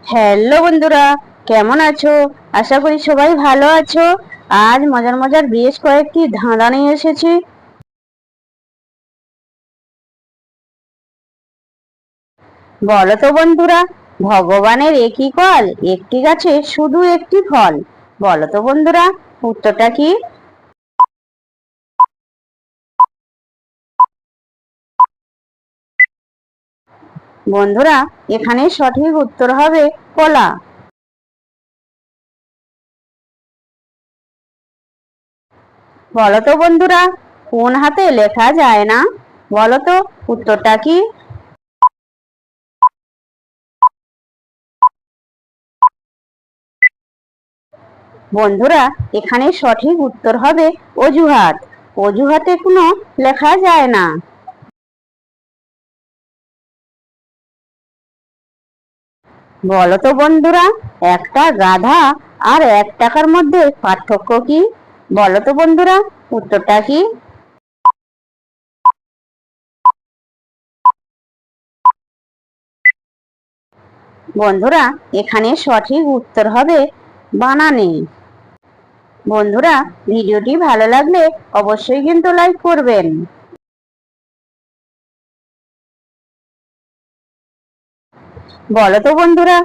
Hello বন্ধুরা, কেমন আছো? আশা করি সবাই ভালো আছো। আজ মজার মজার বেশ কয়েকটি ধাঁধা নিয়ে এসেছি। বলো তো বন্ধুরা, ভগবানের একই কল, একটি গাছে শুধু একটি ফল। বলো তো বন্ধুরা, উত্তরটা কি? বন্ধুরা, এখানে সঠিক উত্তর হবে কলা। বলো তো বন্ধুরা, কোন হাতে লেখা যায় না? বলো তো উত্তরটা কি? বন্ধুরা, এখানে সঠিক উত্তর হবে অজুহাত। অজুহাতে কোনো লেখা যায় না। বলো তো বন্ধুরা, একটা গাধা আর 1 টাকার মধ্যে পার্থক্য কি? বলো তো বন্ধুরা, উত্তরটা কি? বন্ধুরা, এখানে সঠিক উত্তর হবে বানানে। বন্ধুরা, ভিডিওটি ভালো লাগলে অবশ্যই কিন্তু লাইক করবেন। বলো তো বন্ধুরা,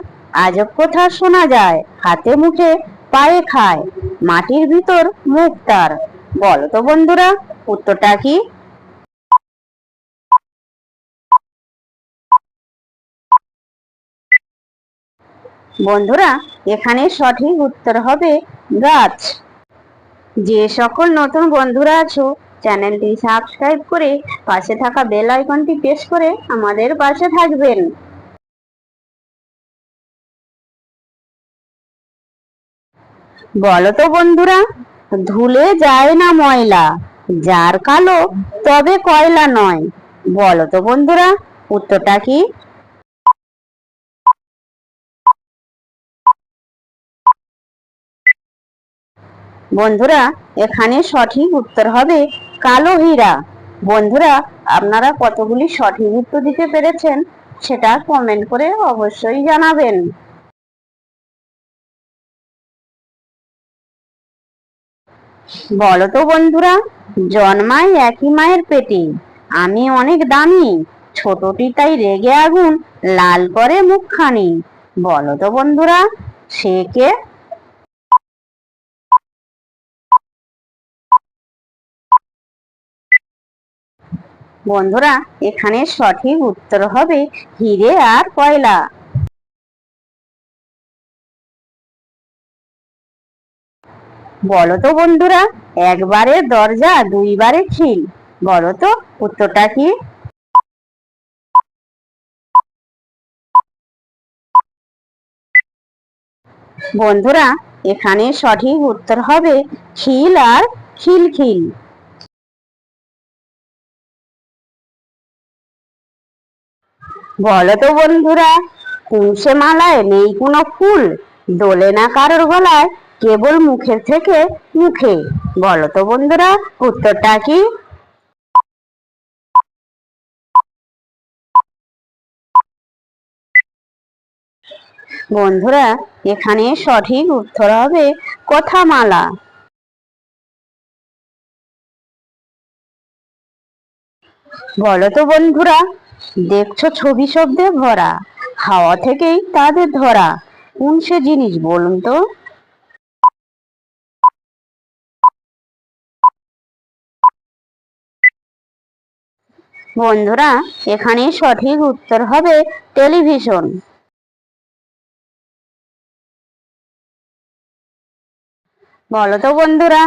আজব কথা শোনা যায়, হাতে মুখে পায়ে খায়, মাটির ভিতর মুখ তার। বলো তো বন্ধুরা, উত্তরটা কি? বন্ধুরা, এখানে সঠিক উত্তর হবে গাছ। যে সকল নতুন বন্ধুরা আছো, চ্যানেলটি সাবস্ক্রাইব করে পাশে থাকা বেল আইকনটি প্রেস করে আমাদের পাশে থাকবেন। বলো তো বন্ধুরা, ধুলে যায় না ময়লা, যার কালো তবে কয়লা নয়। বলো তো বন্ধুরা, উত্তরটা কি? বন্ধুরা, এখানে সঠিক উত্তর হবে কালো হীরা। বন্ধুরা, আপনারা কতগুলি সঠিক উত্তর দিতে পেরেছেন সেটা কমেন্ট করে অবশ্যই জানাবেন। বলো তো বন্ধুরা, জন্মায় একই মায়ের পেটে, আমি অনেক দামি, ছোটটি তাই রেগে আগুন লাল করে মুখখানি। বলো তো বন্ধুরা, সে কে? বন্ধুরা, এখানে সঠিক উত্তর হবে হিরে আর কয়লা। বলো তো বন্ধুরা, একবারে দরজা দুইবারে খিল। বলো তো উত্তরটা কি? বন্ধুরা, এখানে সঠিক উত্তর হবে খিল আর খিলখিল। বলো তো বন্ধুরা, তুলসী মালায় নেই কোনো ফুল, দোলে না কারোর গলায়, কেবল মুখের থেকে মুখে। বলো তো বন্ধুরা, উত্তরটা কি? বন্ধুরা, এখানে সঠিক উত্তর হবে কথামালা। বলো তো বন্ধুরা, দেখছো ছবি শব্দে ভরা, হাওয়া থেকেই তাদের ধরা, কোন সে জিনিস বলুন তো? বন্ধুরা, এখানে সঠিক উত্তর হবে টেলিভিশন। বলো তো বন্ধুরা,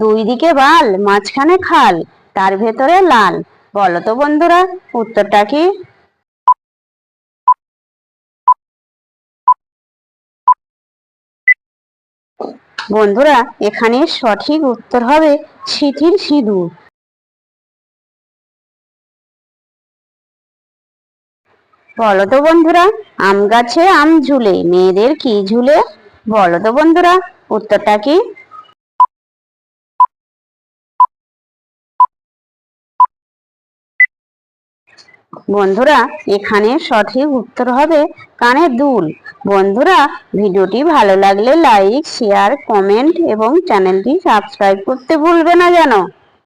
দুই দিকে বাল, মাঝখানে খাল, তার ভেতরে লাল। বলো তো বন্ধুরা, উত্তরটা কি? বন্ধুরা, এখানে সঠিক উত্তর হবে সিঁথির সিঁদুর। বলো তো বন্ধুরা, আম গাছে আম ঝুলে, মেয়েদের কি ঝুলে? বলো তো বন্ধুরা, উত্তরটা কি? বন্ধুরা, এখানে সঠিক উত্তর হবে কানের দুল। বন্ধুরা, ভিডিওটি ভালো লাগলে লাইক, শেয়ার, কমেন্ট এবং চ্যানেলটি সাবস্ক্রাইব করতে ভুলবে না যেন।